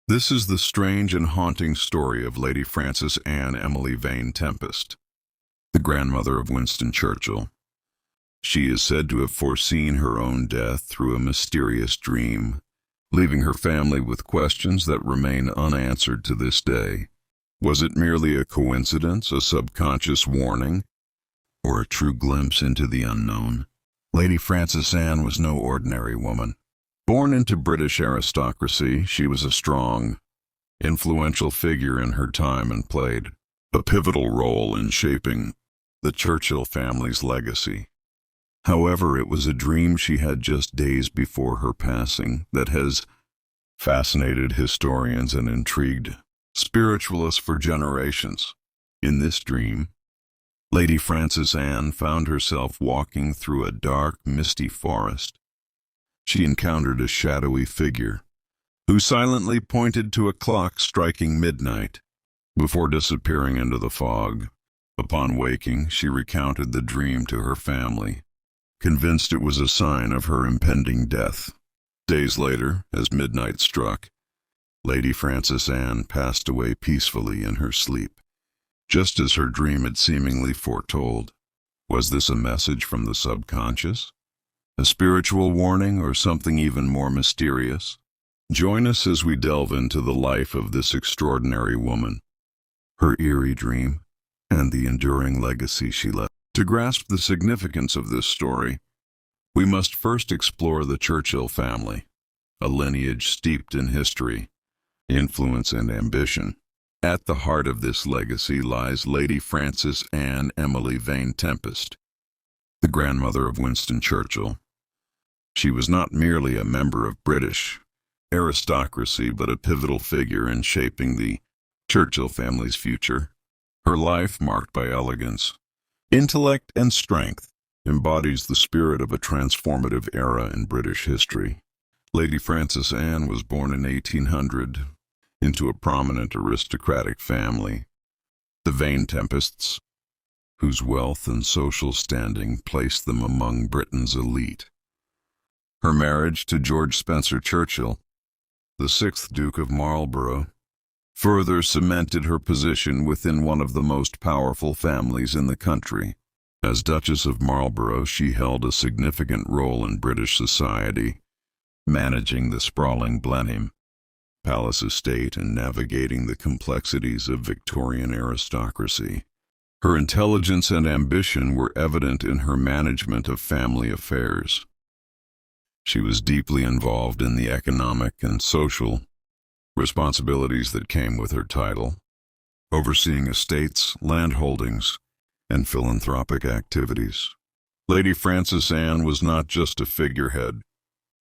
This is the strange and haunting story of Lady Frances Anne Emily Vane Tempest, the grandmother of Winston Churchill. She is said to have foreseen her own death through a mysterious dream, leaving her family with questions that remain unanswered to this day. Was it merely a coincidence, a subconscious warning, or a true glimpse into the unknown? Lady Frances Anne was no ordinary woman. Born into British aristocracy, she was a strong, influential figure in her time and played a pivotal role in shaping the Churchill family's legacy. However, it was a dream she had just days before her passing that has fascinated historians and intrigued spiritualists for generations. In this dream, Lady Frances Anne found herself walking through a dark, misty forest. She encountered a shadowy figure who silently pointed to a clock striking midnight before disappearing into the fog. Upon waking, she recounted the dream to her family, convinced it was a sign of her impending death. Days later, as midnight struck, Lady Frances Anne passed away peacefully in her sleep, just as her dream had seemingly foretold. Was this a message from the subconscious? A spiritual warning, or something even more mysterious? Join us as we delve into the life of this extraordinary woman, her eerie dream, and the enduring legacy she left. To grasp the significance of this story, we must first explore the Churchill family, a lineage steeped in history, influence, and ambition. At the heart of this legacy lies Lady Frances Anne Emily Vane Tempest, the grandmother of Winston Churchill. She was not merely a member of British aristocracy, but a pivotal figure in shaping the Churchill family's future. Her life, marked by elegance, intellect, and strength, embodies the spirit of a transformative era in British history. Lady Frances Anne was born in 1800 into a prominent aristocratic family, the Vane Tempests, whose wealth and social standing placed them among Britain's elite. Her marriage to George Spencer Churchill, the sixth Duke of Marlborough, further cemented her position within one of the most powerful families in the country. As Duchess of Marlborough, she held a significant role in British society, managing the sprawling Blenheim Palace estate and navigating the complexities of Victorian aristocracy. Her intelligence and ambition were evident in her management of family affairs. She was deeply involved in the economic and social responsibilities that came with her title, overseeing estates, land holdings, and philanthropic activities. Lady Frances Anne was not just a figurehead,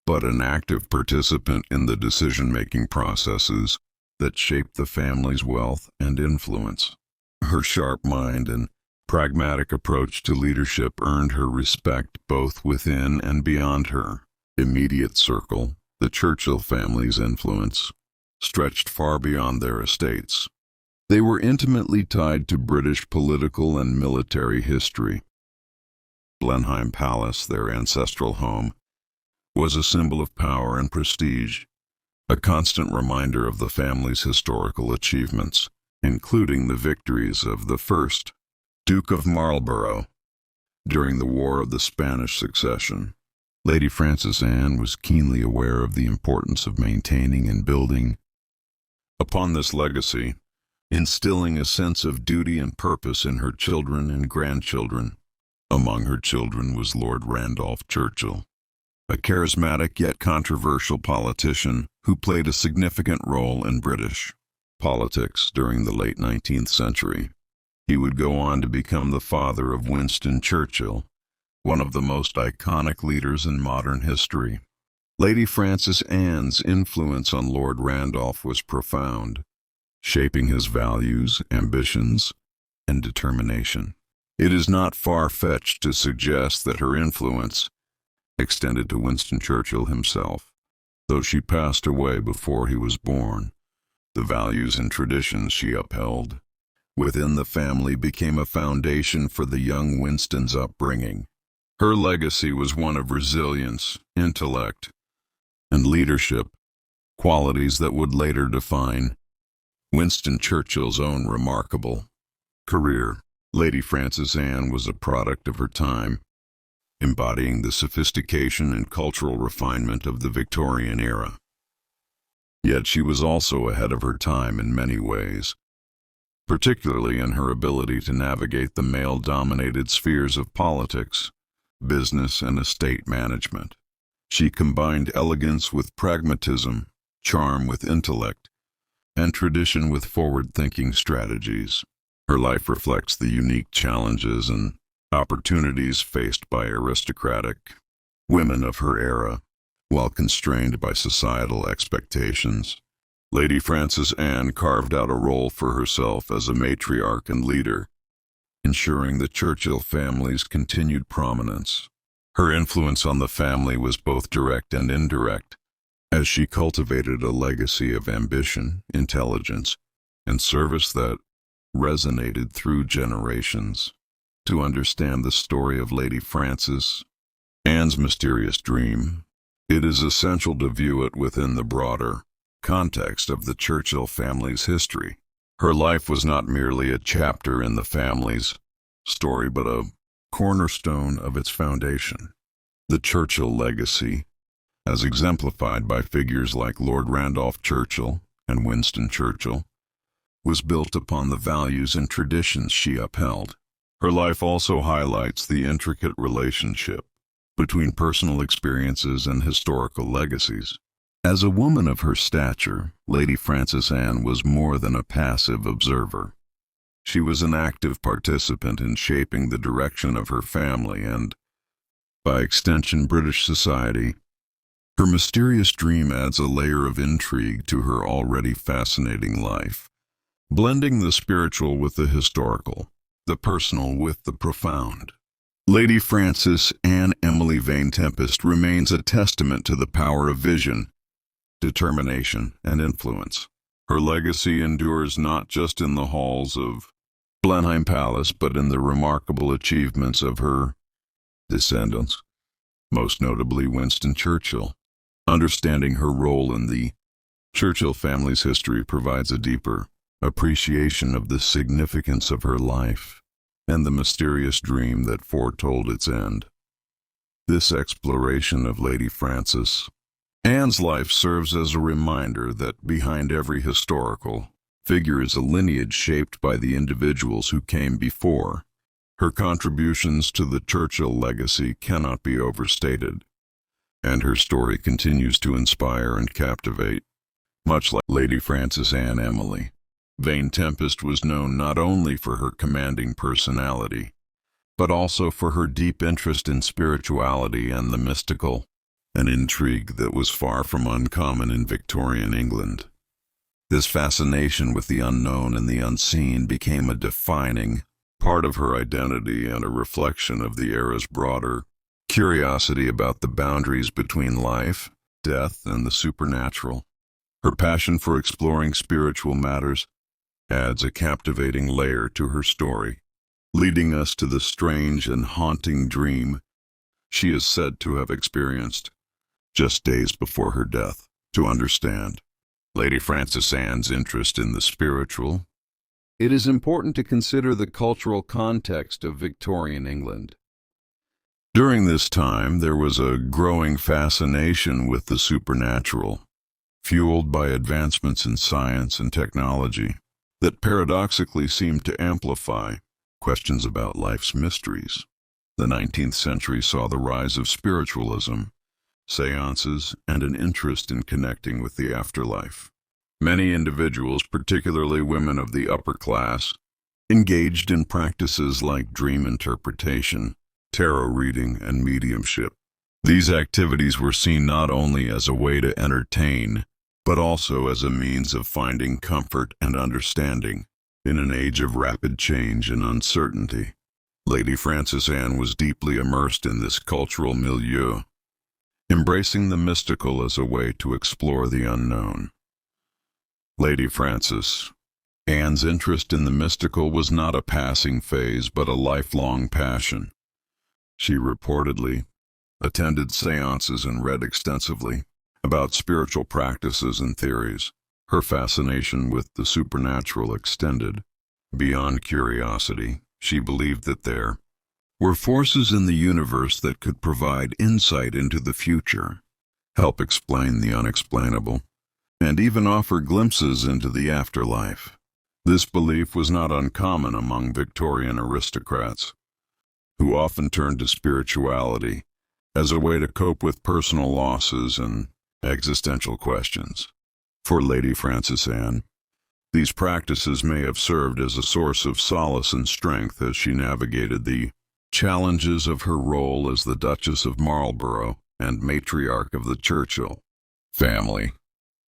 but an active participant in the decision-making processes that shaped the family's wealth and influence. Her sharp mind and pragmatic approach to leadership earned her respect both within and beyond her immediate circle. The Churchill family's influence stretched far beyond their estates. They were intimately tied to British political and military history. Blenheim Palace, their ancestral home, was a symbol of power and prestige, a constant reminder of the family's historical achievements, including the victories of the first Duke of Marlborough during the War of the Spanish Succession. Lady Frances Anne was keenly aware of the importance of maintaining and building upon this legacy, instilling a sense of duty and purpose in her children and grandchildren. Among her children was Lord Randolph Churchill, a charismatic yet controversial politician who played a significant role in British politics during the late 19th century. He would go on to become the father of Winston Churchill, one of the most iconic leaders in modern history. Lady Frances Anne's influence on Lord Randolph was profound, shaping his values, ambitions, and determination. It is not far-fetched to suggest that her influence extended to Winston Churchill himself. Though she passed away before he was born, the values and traditions she upheld within the family became a foundation for the young Winston's upbringing. Her legacy was one of resilience, intellect, and leadership, qualities that would later define Winston Churchill's own remarkable career. Lady Frances Anne was a product of her time, embodying the sophistication and cultural refinement of the Victorian era. Yet she was also ahead of her time in many ways, particularly in her ability to navigate the male-dominated spheres of politics, business, and estate management. She combined elegance with pragmatism, charm with intellect, and tradition with forward-thinking strategies. Her life reflects the unique challenges and opportunities faced by aristocratic women of her era, while constrained by societal expectations. Lady Frances Anne carved out a role for herself as a matriarch and leader, ensuring the Churchill family's continued prominence. Her influence on the family was both direct and indirect, as she cultivated a legacy of ambition, intelligence, and service that resonated through generations. To understand the story of Lady Frances Anne's mysterious dream, it is essential to view it within the broader context of the Churchill family's history. Her life was not merely a chapter in the family's story, but a cornerstone of its foundation. The Churchill legacy, as exemplified by figures like Lord Randolph Churchill and Winston Churchill, was built upon the values and traditions she upheld. Her life also highlights the intricate relationship between personal experiences and historical legacies. As a woman of her stature, Lady Frances Anne was more than a passive observer. She was an active participant in shaping the direction of her family and, by extension, British society. Her mysterious dream adds a layer of intrigue to her already fascinating life, blending the spiritual with the historical, the personal with the profound. Lady Frances Anne Emily Vane Tempest remains a testament to the power of vision, determination, and influence. Her legacy endures not just in the halls of Blenheim Palace, but in the remarkable achievements of her descendants, most notably Winston Churchill. Understanding her role in the Churchill family's history provides a deeper appreciation of the significance of her life and the mysterious dream that foretold its end. This exploration of Lady Frances Anne's life serves as a reminder that behind every historical figure is a lineage shaped by the individuals who came before. Her contributions to the Churchill legacy cannot be overstated, and her story continues to inspire and captivate. Much like Lady Frances Anne Emily Vane Tempest was known not only for her commanding personality, but also for her deep interest in spirituality and the mystical, an intrigue that was far from uncommon in Victorian England. This fascination with the unknown and the unseen became a defining part of her identity and a reflection of the era's broader curiosity about the boundaries between life, death, and the supernatural. Her passion for exploring spiritual matters adds a captivating layer to her story, leading us to the strange and haunting dream she is said to have experienced just days before her death. To understand Lady Frances Anne's interest in the spiritual, it is important to consider the cultural context of Victorian England. During this time, there was a growing fascination with the supernatural, fueled by advancements in science and technology that paradoxically seemed to amplify questions about life's mysteries. The 19th century saw the rise of spiritualism, seances, and an interest in connecting with the afterlife. Many individuals, particularly women of the upper class, engaged in practices like dream interpretation, tarot reading, and mediumship. These activities were seen not only as a way to entertain, but also as a means of finding comfort and understanding in an age of rapid change and uncertainty. Lady Frances Anne was deeply immersed in this cultural milieu, embracing the mystical as a way to explore the unknown. Lady Frances Anne's interest in the mystical was not a passing phase, but a lifelong passion. She reportedly attended seances and read extensively, about spiritual practices and theories. Her fascination with the supernatural extended beyond curiosity. She believed that there were forces in the universe that could provide insight into the future, help explain the unexplainable, and even offer glimpses into the afterlife. This belief was not uncommon among Victorian aristocrats, who often turned to spirituality as a way to cope with personal losses and existential questions. For Lady Frances Anne, these practices may have served as a source of solace and strength as she navigated the challenges of her role as the Duchess of Marlborough and matriarch of the Churchill family.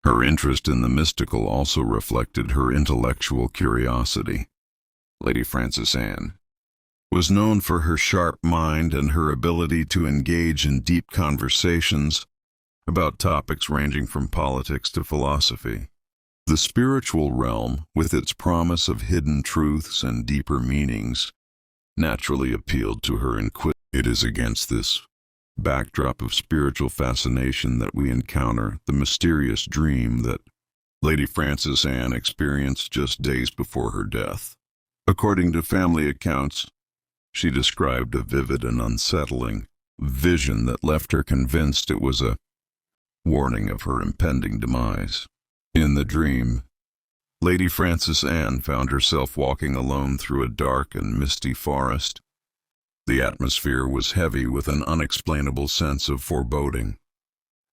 Her interest in the mystical also reflected her intellectual curiosity. Lady Frances Anne was known for her sharp mind and her ability to engage in deep conversations about topics ranging from politics to philosophy. The spiritual realm, with its promise of hidden truths and deeper meanings, naturally appealed to her inquisitive. It is against this backdrop of spiritual fascination that we encounter the mysterious dream that Lady Frances Anne experienced just days before her death. According to family accounts, she described a vivid and unsettling vision that left her convinced it was a warning of her impending demise. In the dream, Lady Frances Anne found herself walking alone through a dark and misty forest. The atmosphere was heavy with an unexplainable sense of foreboding.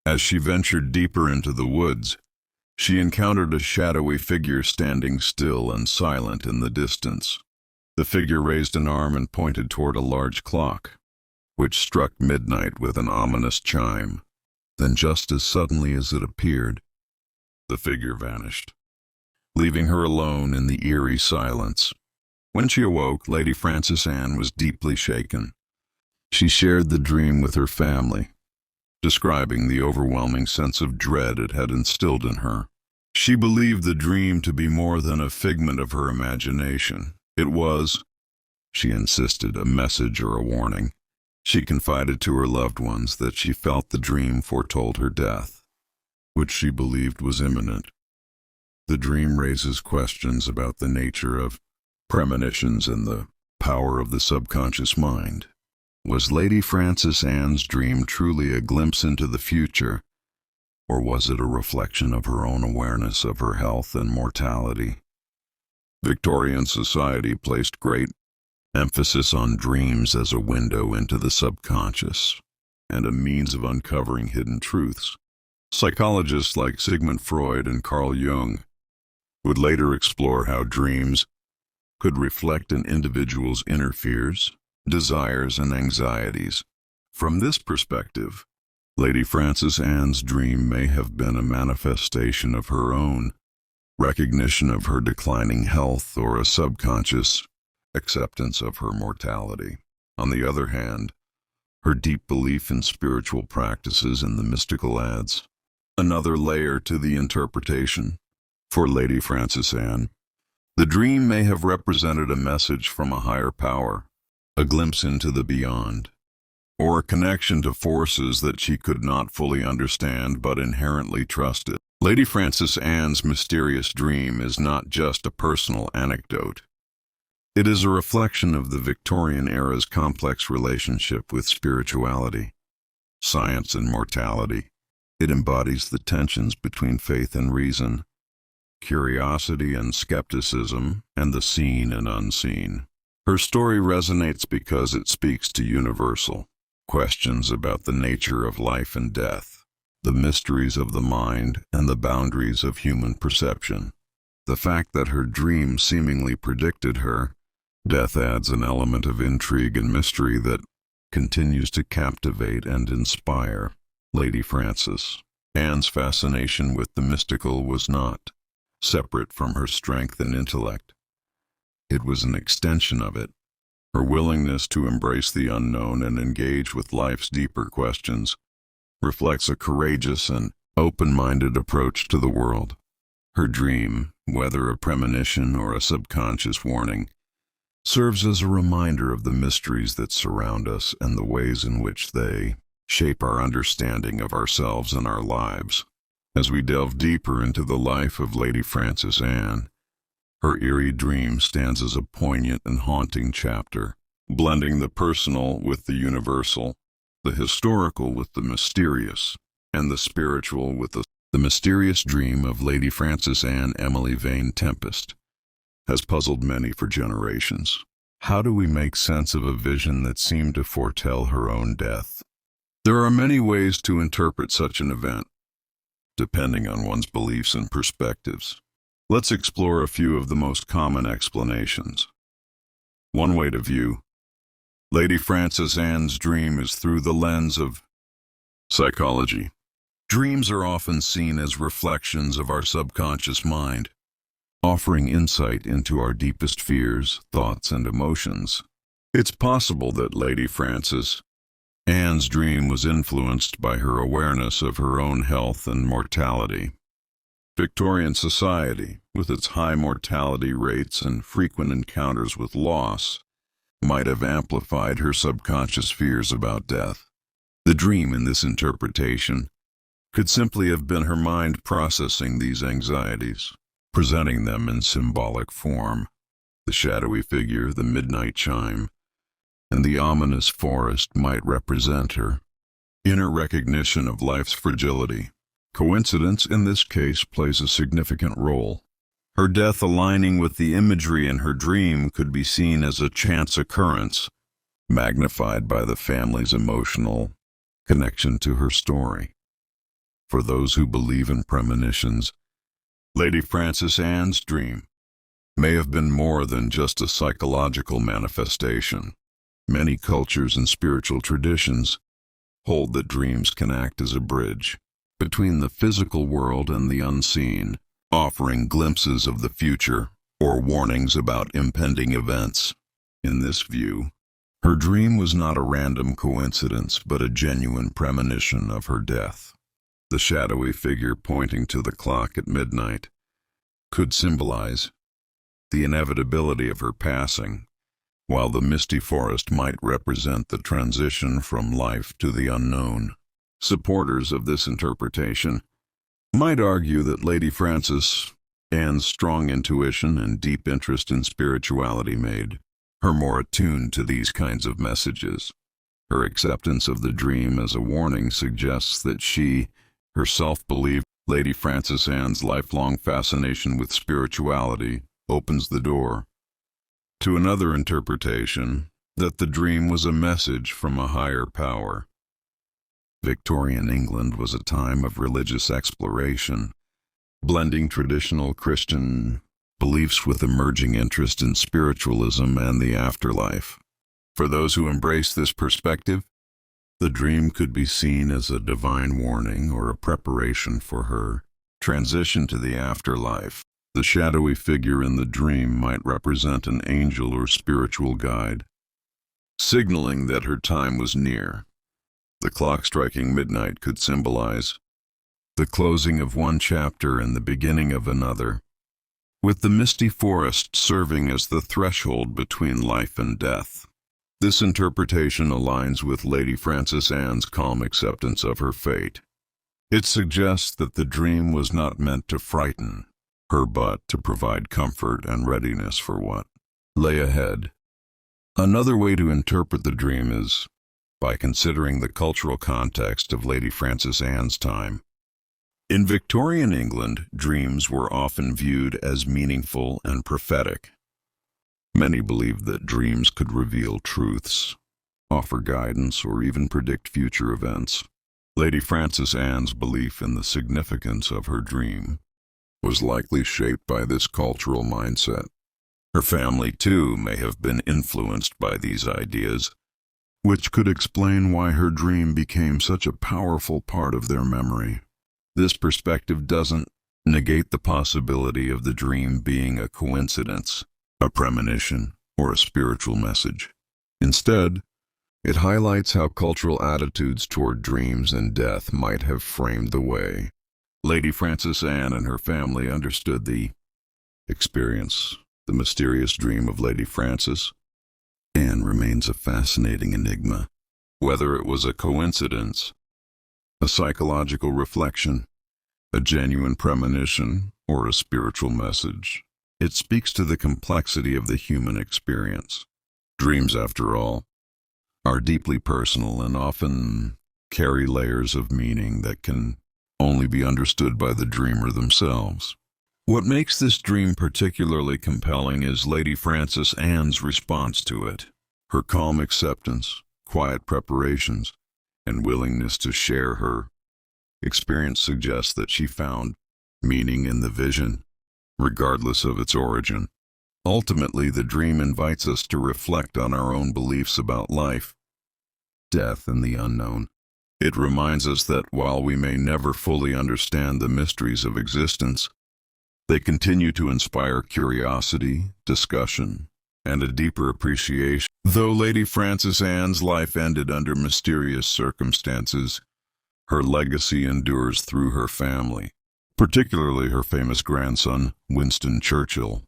As she ventured deeper into the woods, she encountered a shadowy figure standing still and silent in the distance. The figure raised an arm and pointed toward a large clock, which struck midnight with an ominous chime. Then, just as suddenly as it appeared, the figure vanished, leaving her alone in the eerie silence. When she awoke, Lady Frances Anne was deeply shaken. She shared the dream with her family, describing the overwhelming sense of dread it had instilled in her. She believed the dream to be more than a figment of her imagination. It was, she insisted, a message or a warning. She confided to her loved ones that she felt the dream foretold her death, which she believed was imminent. The dream raises questions about the nature of premonitions and the power of the subconscious mind. Was Lady Frances Anne's dream truly a glimpse into the future, or was it a reflection of her own awareness of her health and mortality? Victorian society placed great emphasis on dreams as a window into the subconscious and a means of uncovering hidden truths. Psychologists like Sigmund Freud and Carl Jung would later explore how dreams could reflect an individual's inner fears, desires, and anxieties. From this perspective, Lady Frances Anne's dream may have been a manifestation of her own recognition of her declining health or a subconscious acceptance of her mortality. On the other hand, her deep belief in spiritual practices and the mystical adds another layer to the interpretation. For Lady Frances Anne, the dream may have represented a message from a higher power, a glimpse into the beyond, or a connection to forces that she could not fully understand but inherently trusted. Lady Frances Anne's mysterious dream is not just a personal anecdote. It is a reflection of the Victorian era's complex relationship with spirituality, science, and mortality. It embodies the tensions between faith and reason, curiosity and skepticism, and the seen and unseen. Her story resonates because it speaks to universal questions about the nature of life and death, the mysteries of the mind, and the boundaries of human perception. The fact that her dream seemingly predicted her death adds an element of intrigue and mystery that continues to captivate and inspire. Lady Frances Anne's fascination with the mystical was not separate from her strength and intellect. It was an extension of it. Her willingness to embrace the unknown and engage with life's deeper questions reflects a courageous and open-minded approach to the world. Her dream, whether a premonition or a subconscious warning, serves as a reminder of the mysteries that surround us and the ways in which they shape our understanding of ourselves and our lives. As we delve deeper into the life of Lady Frances Anne, her eerie dream stands as a poignant and haunting chapter, blending the personal with the universal, the historical with the mysterious, and the spiritual with the mysterious dream of Lady Frances Anne Emily Vane Tempest has puzzled many for generations. How do we make sense of a vision that seemed to foretell her own death? There are many ways to interpret such an event, depending on one's beliefs and perspectives. Let's explore a few of the most common explanations. One way to view Lady Frances Anne's dream is through the lens of psychology. Dreams are often seen as reflections of our subconscious mind, offering insight into our deepest fears, thoughts, and emotions. It's possible that Lady Frances Anne's dream was influenced by her awareness of her own health and mortality. Victorian society, with its high mortality rates and frequent encounters with loss, might have amplified her subconscious fears about death. The dream in this interpretation could simply have been her mind processing these anxieties, presenting them in symbolic form. The shadowy figure, the midnight chime, and the ominous forest might represent her inner recognition of life's fragility. Coincidence in this case plays a significant role. Her death aligning with the imagery in her dream could be seen as a chance occurrence, magnified by the family's emotional connection to her story. For those who believe in premonitions, Lady Frances Anne's dream may have been more than just a psychological manifestation. Many cultures and spiritual traditions hold that dreams can act as a bridge between the physical world and the unseen, offering glimpses of the future or warnings about impending events. In this view, her dream was not a random coincidence but a genuine premonition of her death. The shadowy figure pointing to the clock at midnight could symbolize the inevitability of her passing, while the misty forest might represent the transition from life to the unknown. Supporters of this interpretation might argue that Lady Frances Anne's strong intuition and deep interest in spirituality made her more attuned to these kinds of messages. Her acceptance of the dream as a warning suggests that she herself believed Lady Frances Anne's lifelong fascination with spirituality opens the door to another interpretation, that the dream was a message from a higher power. Victorian England was a time of religious exploration, blending traditional Christian beliefs with emerging interest in spiritualism and the afterlife. For those who embrace this perspective, the dream could be seen as a divine warning or a preparation for her transition to the afterlife. The shadowy figure in the dream might represent an angel or spiritual guide, signaling that her time was near. The clock striking midnight could symbolize the closing of one chapter and the beginning of another, with the misty forest serving as the threshold between life and death. This interpretation aligns with Lady Frances Anne's calm acceptance of her fate. It suggests that the dream was not meant to frighten her but to provide comfort and readiness for what lay ahead. Another way to interpret the dream is by considering the cultural context of Lady Frances Anne's time. In Victorian England, dreams were often viewed as meaningful and prophetic. Many believed that dreams could reveal truths, offer guidance, or even predict future events. Lady Frances Anne's belief in the significance of her dream was likely shaped by this cultural mindset. Her family, too, may have been influenced by these ideas, which could explain why her dream became such a powerful part of their memory. This perspective doesn't negate the possibility of the dream being a coincidence, a premonition, or a spiritual message. Instead, it highlights how cultural attitudes toward dreams and death might have framed the way Lady Frances Anne and her family understood the experience. The mysterious dream of Lady Frances Anne remains a fascinating enigma, Whether it was a coincidence, a psychological reflection, a genuine premonition, or a spiritual message, it speaks to the complexity of the human experience. Dreams, after all, are deeply personal and often carry layers of meaning that can only be understood by the dreamer themselves. What makes this dream particularly compelling is Lady Frances Anne's response to it. Her calm acceptance, quiet preparations, and willingness to share her experience suggests that she found meaning in the vision, regardless of its origin. Ultimately, the dream invites us to reflect on our own beliefs about life, death, and the unknown. It reminds us that while we may never fully understand the mysteries of existence, they continue to inspire curiosity, discussion, and a deeper appreciation. Though Lady Frances Anne's life ended under mysterious circumstances, her legacy endures through her family, particularly her famous grandson, Winston Churchill.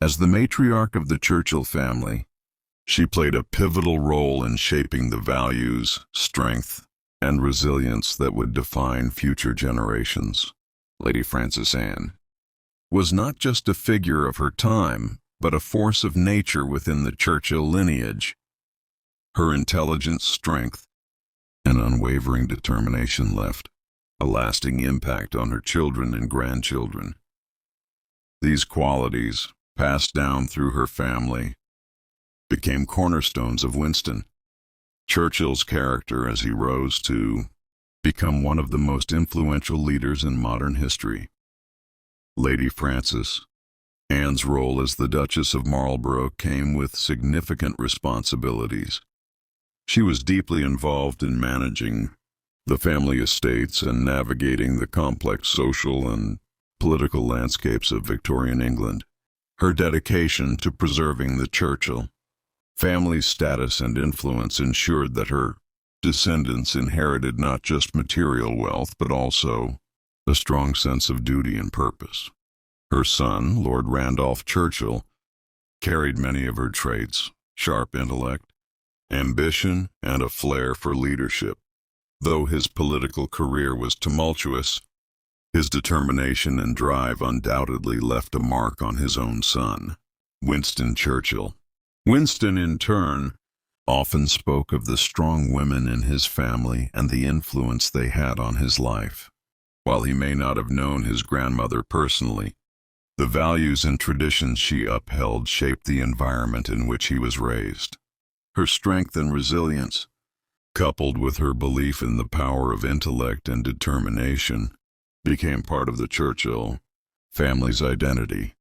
As the matriarch of the Churchill family, she played a pivotal role in shaping the values, strength, and resilience that would define future generations. Lady Frances Anne was not just a figure of her time, but a force of nature within the Churchill lineage. Her intelligence, strength, and unwavering determination left a lasting impact on her children and grandchildren. These qualities, passed down through her family, became cornerstones of Winston Churchill's character as he rose to become one of the most influential leaders in modern history. Lady Frances Anne's role as the Duchess of Marlborough came with significant responsibilities. She was deeply involved in managing the family estates and navigating the complex social and political landscapes of Victorian England. Her dedication to preserving the Churchill family's status and influence ensured that her descendants inherited not just material wealth but also a strong sense of duty and purpose. Her son, Lord Randolph Churchill, carried many of her traits: sharp intellect, ambition, and a flair for leadership. Though his political career was tumultuous, his determination and drive undoubtedly left a mark on his own son, Winston Churchill. Winston, in turn, often spoke of the strong women in his family and the influence they had on his life. While he may not have known his grandmother personally, the values and traditions she upheld shaped the environment in which he was raised. Her strength and resilience, coupled with her belief in the power of intellect and determination, became part of the Churchill family's identity.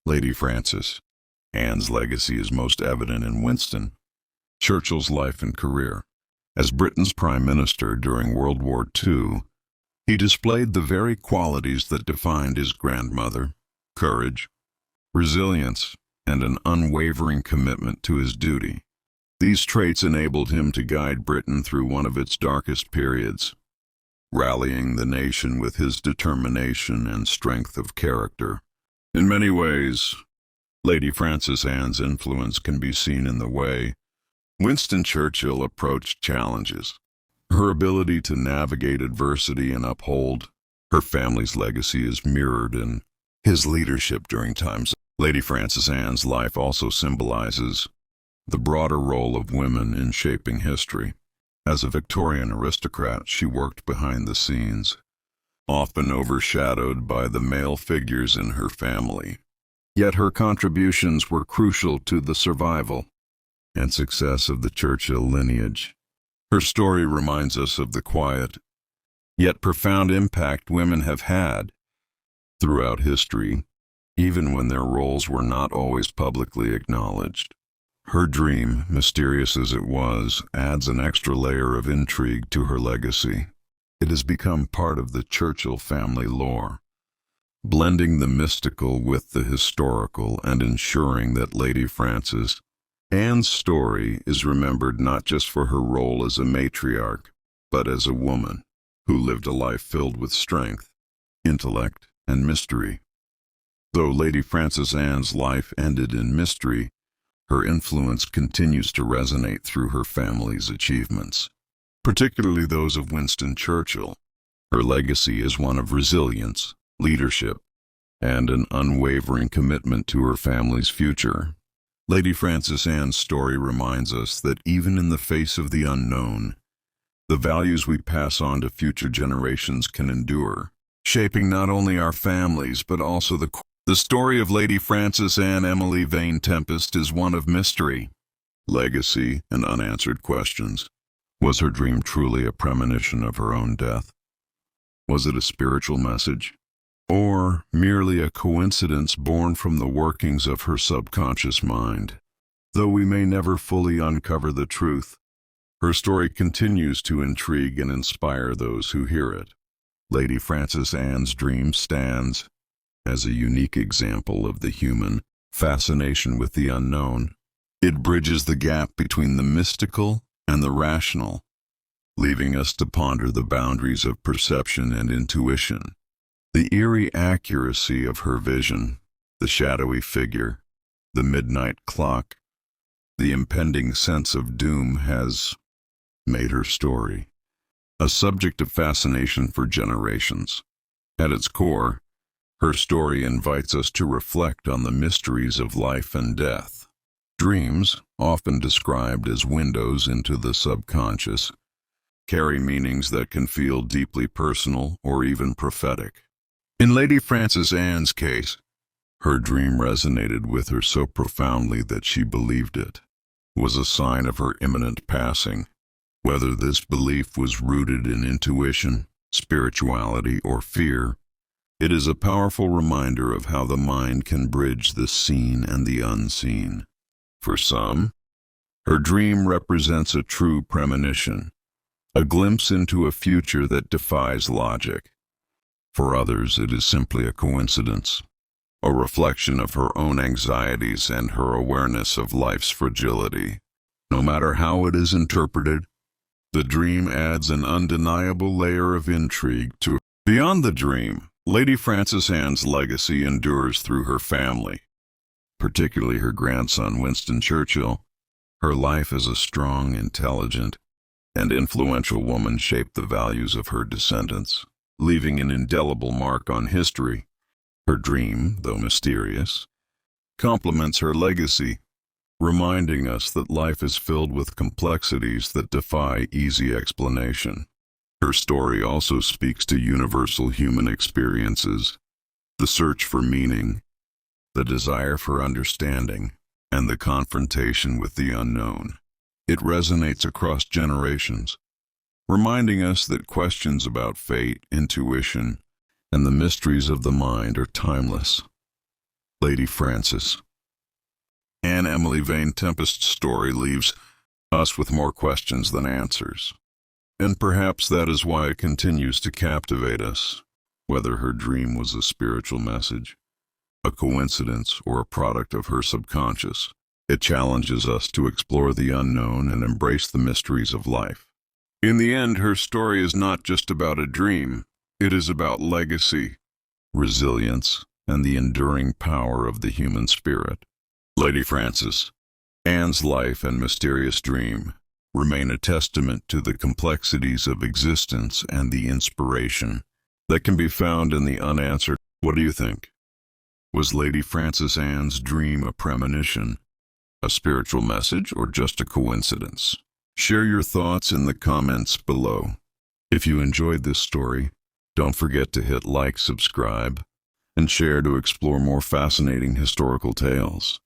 Lady Frances Anne's legacy is most evident in Winston Churchill's life and career. As Britain's Prime Minister during World War II, he displayed the very qualities that defined his grandmother: courage, resilience, and an unwavering commitment to his duty. These traits enabled him to guide Britain through one of its darkest periods, rallying the nation with his determination and strength of character. In many ways, Lady Frances Anne's influence can be seen in the way Winston Churchill approached challenges. Her ability to navigate adversity and uphold her family's legacy is mirrored in his leadership during times. Lady Frances Anne's life also symbolizes the broader role of women in shaping history. As a Victorian aristocrat, she worked behind the scenes, often overshadowed by the male figures in her family. Yet her contributions were crucial to the survival and success of the Churchill lineage. Her story reminds us of the quiet, yet profound impact women have had throughout history, even when their roles were not always publicly acknowledged. Her dream, mysterious as it was, adds an extra layer of intrigue to her legacy. It has become part of the Churchill family lore, blending the mystical with the historical and ensuring that Lady Frances Anne's story is remembered not just for her role as a matriarch, but as a woman who lived a life filled with strength, intellect, and mystery. Though Lady Frances Anne's life ended in mystery, her influence continues to resonate through her family's achievements. particularly those of Winston Churchill. Her legacy is one of resilience, leadership, and an unwavering commitment to her family's future. Lady Frances Anne's story reminds us that even in the face of the unknown, the values we pass on to future generations can endure, shaping not only our families but also the story of Lady Frances Anne Emily Vane Tempest is one of mystery, legacy, and unanswered questions. Was her dream truly a premonition of her own death? Was it a spiritual message? Or merely a coincidence born from the workings of her subconscious mind? Though we may never fully uncover the truth, her story continues to intrigue and inspire those who hear it. Lady Frances Anne's dream stands as a unique example of the human fascination with the unknown. It bridges the gap between the mystical and the rational, leaving us to ponder the boundaries of perception and intuition. The eerie accuracy of her vision, the shadowy figure, the midnight clock, the impending sense of doom has made her story a subject of fascination for generations. At its core, her story invites us to reflect on the mysteries of life and death. Dreams, often described as windows into the subconscious, carry meanings that can feel deeply personal or even prophetic. In Lady Frances Anne's case, her dream resonated with her so profoundly that she believed it was a sign of her imminent passing. Whether this belief was rooted in intuition, spirituality, or fear, it is a powerful reminder of how the mind can bridge the seen and the unseen. For some, her dream represents a true premonition, a glimpse into a future that defies logic. For others, it is simply a coincidence, a reflection of her own anxieties and her awareness of life's fragility. No matter how it is interpreted, the dream adds an undeniable layer of intrigue to it. Beyond the dream, Lady Frances Anne's legacy endures through her family, particularly her grandson Winston Churchill. Her life as a strong, intelligent, and influential woman shaped the values of her descendants, leaving an indelible mark on history. Her dream, though mysterious, complements her legacy, reminding us that life is filled with complexities that defy easy explanation. Her story also speaks to universal human experiences, the search for meaning, the desire for understanding, and the confrontation with the unknown. It resonates across generations, reminding us that questions about fate, intuition, and the mysteries of the mind are timeless. Lady Frances Anne Emily Vane Tempest's story leaves us with more questions than answers. And perhaps that is why it continues to captivate us. Whether her dream was a spiritual message, a coincidence, or a product of her subconscious, it challenges us to explore the unknown and embrace the mysteries of life. In the end, her story is not just about a dream. It is about legacy, resilience, and the enduring power of the human spirit. Lady Frances Anne's life and mysterious dream remain a testament to the complexities of existence and the inspiration that can be found in the unanswered. What do you think? Was Lady Frances Anne's dream a premonition, a spiritual message, or just a coincidence? Share your thoughts in the comments below. If you enjoyed this story, don't forget to hit like, subscribe, and share to explore more fascinating historical tales.